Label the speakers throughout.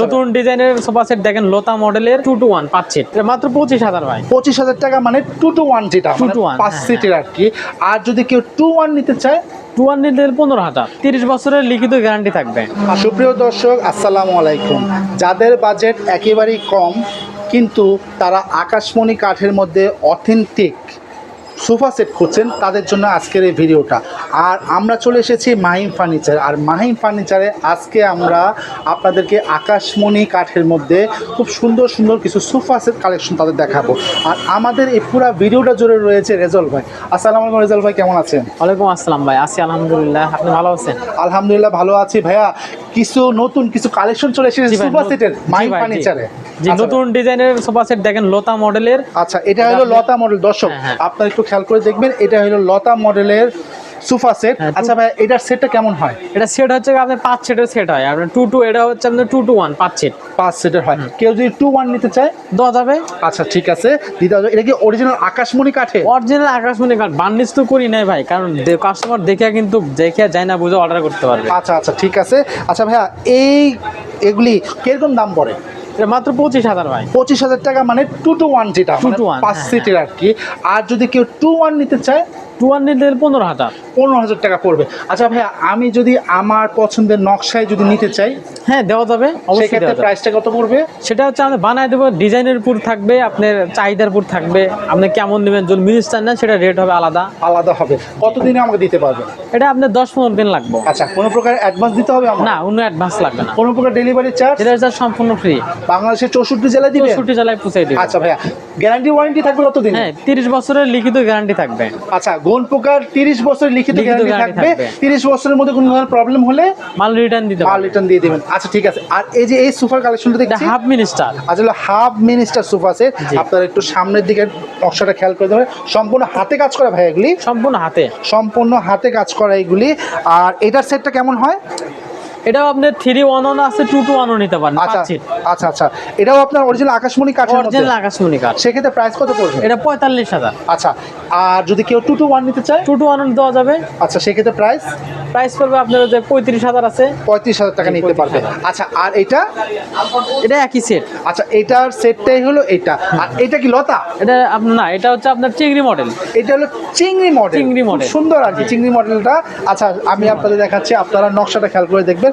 Speaker 1: নতুন ডিজাইনের sofa set দেখেন লোতা মডেলের 2 to 1 5 সিট মাত্র 25,000 ভাই।
Speaker 2: 25,000 টাকা মানে 2 to 1 যেটা
Speaker 1: 2 to 1
Speaker 2: 5 সিটের আর কি। আর যদি কেউ 2 1 নিতে চায়
Speaker 1: 2 1 নিলে 15,000 30 বছরের লিখিত গ্যারান্টি থাকবে।
Speaker 2: সুপ্রিয় দর্শক আসসালামু আলাইকুম, যাদের বাজেট একেবারেই কম কিন্তু তারা আকাশমণি কাঠের মধ্যে অথেন্টিক সোফা সেট খুঁজছেন তাদের জন্য আজকের এই ভিডিওটা। আর আমরা চলে এসেছি মাহিম ফার্নিচার। আর মাহিম ফার্নিচারে আজকে আমরা আপনাদেরকে আকাশমণি কাঠের মধ্যে খুব সুন্দর সুন্দর কিছু সোফা সেট কালেকশন তাদের দেখাবো। আর আমাদের এই পুরো ভিডিওটা জুড়ে রয়েছে রেজাল ভাই। আসসালামু আলাইকুম রেজাল ভাই, কেমন আছেন?
Speaker 1: ওয়ালাইকুম আসসালাম ভাই, আছি আলহামদুলিল্লাহ, আপনি ভালো আছেন?
Speaker 2: আলহামদুলিল্লাহ ভালো আছি ভাইয়া। কিছু নতুন কিছু কালেকশন চলে এসেছে সোফা সেটের মাহিম ফার্নিচারে।
Speaker 1: জি, নতুন ডিজাইনের সোফা সেট দেখেন লোতা মডেলের।
Speaker 2: আচ্ছা, এটা হলো লতা মডেল। দর্শক আপনারা একটু খেয়াল করে দেখবেন, এটা হলো লতা মডেলের সোফা সেট। আচ্ছা ভাই, এটার সেটটা কেমন হয়?
Speaker 1: এটা সেট হচ্ছে আপনার 5 সিটের সেট হয়, আপনার 2 2 এটা হচ্ছে আপনার 2 to 1 5 সিট
Speaker 2: 5 সিটের হয়। কেউ যদি 2 1 নিতে চায়
Speaker 1: দেওয়া যাবে।
Speaker 2: আচ্ছা ঠিক আছে, দিতে হবে। এটা কি অরিজিনাল আকাশমণি কাঠে?
Speaker 1: অরিজিনাল আকাশমণি কাঠ, বার্নিশ তো করি নাই ভাই, কারণ কাস্টমার দেখে কিন্তু দেখে যায় না বুঝে অর্ডার করতে পারবে।
Speaker 2: আচ্ছা আচ্ছা ঠিক আছে। আচ্ছা ভাইয়া, এগুলি কিরকম দাম পড়ে?
Speaker 1: এটা মাত্র 25,000 ভাই।
Speaker 2: 25,000 টাকা মানে 2 to 1 যেটা
Speaker 1: 2 to 1
Speaker 2: 5 সিটের আর কি। আর যদি কেউ 2 1 নিতে চায়
Speaker 1: 2 1 নিলে 15,000।
Speaker 2: 15,000 টাকা পড়বে। আচ্ছা ভাইয়া, আমি যদি আমার পছন্দের নকশায় যদি নিতে চাই
Speaker 1: হ্যাঁ দেওয়া যাবে, অবশ্যই
Speaker 2: সেক্ষেত্রে
Speaker 1: দেওয়া যাবে।
Speaker 2: প্রাইসটা কত পড়বে?
Speaker 1: সেটা হচ্ছে আমরা বানায় দেবো, ডিজাইনের উপর থাকবে, আপনার চাহিদার উপর থাকবে, আপনি কেমন নেবেন। যদি মিনিস চান না সেটা রেট হবে আলাদা
Speaker 2: আলাদা হবে। কতদিনে আমাকে দিতে পারবেন?
Speaker 1: এটা আপনার 10-15 দিন লাগবে।
Speaker 2: আচ্ছা, কোনো প্রকার অ্যাডভান্স দিতে হবে আমার?
Speaker 1: না, কোনো অ্যাডভান্স লাগবে না।
Speaker 2: কোনো প্রকার ডেলিভারি চার্জ?
Speaker 1: এটা হচ্ছে সম্পূর্ণ ফ্রি,
Speaker 2: বাংলাদেশের 64 জেলায় দিবেন?
Speaker 1: 64 জেলায় পৌঁছে দিবে।
Speaker 2: আচ্ছা ভাইয়া, গ্যারান্টি ওয়ারেন্টি থাকবে কতদিন?
Speaker 1: হ্যাঁ 30 বছরের লিখিত গ্যারান্টি থাকবে।
Speaker 2: আচ্ছা, গোল প্রকার 30 বছরের লিখিত গ্যারান্টি থাকবে। 30 বছরের মধ্যে কোনো ধরনের প্রবলেম হলে
Speaker 1: মাল রিটার্ন দিতে
Speaker 2: মাল
Speaker 1: পারবে।
Speaker 2: রিটার্ন দিয়ে দিবেন। আচ্ছা ঠিক আছে। আর এই যে এই সোফার কালেকশনটা
Speaker 1: এটা
Speaker 2: দেখছি
Speaker 1: হাফ মিনিস্টার।
Speaker 2: আসলে হাফ মিনিস্টার সোফা সেট।
Speaker 1: জি।
Speaker 2: আপনারা একটু সামনের দিকে নকশাটা খেয়াল করে দেবেন। সম্পূর্ণ হাতে কাজ করা ভাই এগুলি?
Speaker 1: সম্পূর্ণ হাতে।
Speaker 2: সম্পূর্ণ হাতে কাজ করা এগুলি। আর এটার সেটটা কেমন হয়?
Speaker 1: এটাও আপনার 3 1 1 আছে, 2 to 1 ও নিতে পারেন।
Speaker 2: আচ্ছা
Speaker 1: 5 সিট
Speaker 2: আচ্ছা আচ্ছা, এটাও আপনার অরিজিনাল আকাশমণি কাঠের মধ্যে?
Speaker 1: অরিজিনাল আকাশমণি কাঠ।
Speaker 2: সেক্ষেত্রে প্রাইস কত পড়বে?
Speaker 1: এটা 45,000।
Speaker 2: আচ্ছা, আর যদি কেউ 2 to 1 নিতে চায়?
Speaker 1: 2 to 1 দেওয়া যাবে।
Speaker 2: আচ্ছা, সেক্ষেত্রে প্রাইস
Speaker 1: প্রাইস পড়বে আপনার যে 35,000 আছে।
Speaker 2: 35,000 টাকা নিতে পারবে।
Speaker 1: 35,000।
Speaker 2: আচ্ছা, আর এটা?
Speaker 1: এটা একই সেট।
Speaker 2: আচ্ছা, এটার সেটটাই হলো এটা। আর এটা কি লতা?
Speaker 1: এটা আপনার না, এটা হচ্ছে আপনার চিংড়ি মডেল।
Speaker 2: এটা হলো চিংড়ি মডেল।
Speaker 1: চিংড়ি মডেল।
Speaker 2: খুব সুন্দর আর কি চিংড়ি মডেলটা। আচ্ছা, আমি আপনাদের দেখাচ্ছি, আপনারা নকশাটা খেয়াল করে দেখবেন।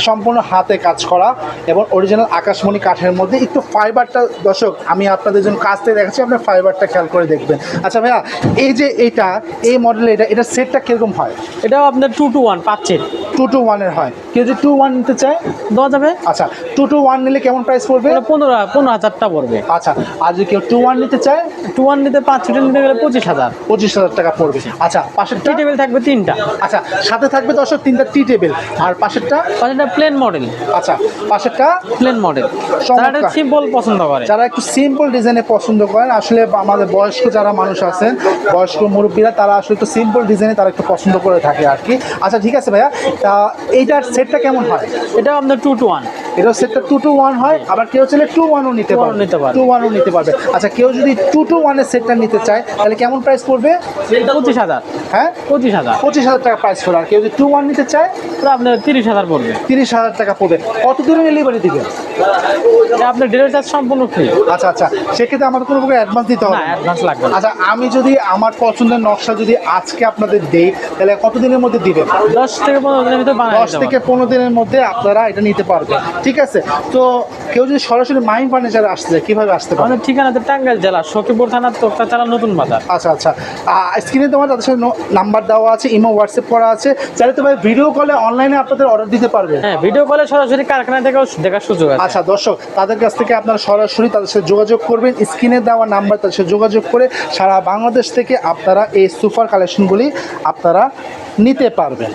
Speaker 2: সম্পূর্ণ হাতে কাজ করা এবং অরিজিনাল আকাশমণি কাঠের মধ্যে। একটু ফাইবারটা দর্শক আমি আপনাদের জন্য কাছ থেকে দেখাচ্ছি, আপনার ফাইবারটা খেয়াল করে দেখবেন। আচ্ছা ভাইয়া, এই যে এটা এই মডেল, এটা সেটটা কিরকম হয়?
Speaker 1: এটাও আপনার 2 to 1 5 সিট
Speaker 2: 2 to 1 এর হয়। কেউ যদি 2 1 নিতে চায়
Speaker 1: দেওয়া যাবে।
Speaker 2: আচ্ছা, 2 to 1 নিলে কেমন প্রাইস পড়বে?
Speaker 1: এটা 15,000 পড়বে।
Speaker 2: আচ্ছা, আর যদি কেউ 2 1 নিতে চায়?
Speaker 1: 2 1 নিতে 5 সিটের নিতে গেলে 25,000।
Speaker 2: 25,000 টাকা পড়বে। আচ্ছা, পাশেরটা?
Speaker 1: টি টেবিল থাকবে 3টা।
Speaker 2: আচ্ছা, সাথে থাকবে দর্শক 3টা টি টেবিল। আর পাশেরটা?
Speaker 1: এটা প্লেন মডেল।
Speaker 2: আচ্ছা, পাশেরটা
Speaker 1: প্লেন মডেল।
Speaker 2: চমৎকার।
Speaker 1: যারা সিম্পল পছন্দ করে,
Speaker 2: যারা একটু সিম্পল ডিজাইনে পছন্দ করেন, আসলে আমাদের বয়স্ক যারা মানুষ আছেন, বয়স্ক মুরব্বীরা, তারা আসলে একটু সিম্পল ডিজাইনে তারা একটু পছন্দ করে থাকে আর কি। আচ্ছা ঠিক আছে ভাইয়া, তা এইটার সেটটা কেমন হয়?
Speaker 1: এটাও আপনার 2 to 1।
Speaker 2: এটাও সেটটা 2 to 1 হয়। আবার কেউ চাইলে 2 1 ও নিতে
Speaker 1: 2 1
Speaker 2: পারবে।
Speaker 1: নিতে পারবে।
Speaker 2: 2 1 ও নিতে পারবে। আচ্ছা, কেউ যদি 2 to 1 এর সেটটা নিতে চায় তাহলে কেমন প্রাইস পড়বে?
Speaker 1: 25,000।
Speaker 2: হ্যাঁ
Speaker 1: 25,000।
Speaker 2: 25,000 টাকা প্রাইস পড়বে। আর কেউ যদি 2 1 নিতে চায়
Speaker 1: তো আপনার 30,000 পড়বে।
Speaker 2: 30,000 টাকা পড়বে। কত দূরে ডেলিভারি দিবে?
Speaker 1: এটা আপনার ডেলিভারি চার্জ সম্পূর্ণ ফ্রি।
Speaker 2: আচ্ছা আচ্ছা, সেক্ষেত্রে আমাদের কোনো প্রকার অ্যাডভান্স দিতে হবে
Speaker 1: না,
Speaker 2: না?
Speaker 1: অ্যাডভান্স লাগবে না।
Speaker 2: আচ্ছা, আমি যদি আমার পছন্দের নকশা যদি আজকে আপনাদের দেই তাহলে কতদিনের মধ্যে দিবেন?
Speaker 1: 10 থেকে 15 দিনের ভিতরে বানায়
Speaker 2: 10 থেকে 15 দিনের মধ্যে আপনারা এটা নিতে পারবেন। ঠিক আছে। তো কেউ যদি সরাসরি মাহিম ফার্নিচারে আসতে চায় কিভাবে আসতে পারে?
Speaker 1: আমাদের ঠিকানাতে টাঙ্গাইল জেলা সখীপুর থানার তোক্তাচালা নতুন বাজার।
Speaker 2: আচ্ছা আচ্ছা, স্ক্রিনে তোমার তাদের সাথে নাম্বার দেওয়া আছে, ইমো হোয়াটসঅ্যাপ করা আছে। চাইলে তো ভাই ভিডিও কলে অনলাইনে আপনাদের অর্ডার দিতে পারবে?
Speaker 1: হ্যাঁ, ভিডিও কলে সরাসরি কারখানা থেকেও দেখার সুযোগ আছে।
Speaker 2: আচ্ছা দর্শক, তাদের কাছ থেকে আপনারা সরাসরি তাদের সাথে যোগাযোগ করবেন। স্ক্রিনে দেওয়া নাম্বার, তাদের সাথে যোগাযোগ করে সারা বাংলাদেশ থেকে আপনারা এই সোফার কালেকশনগুলি আপনারা নিতে পারবেন।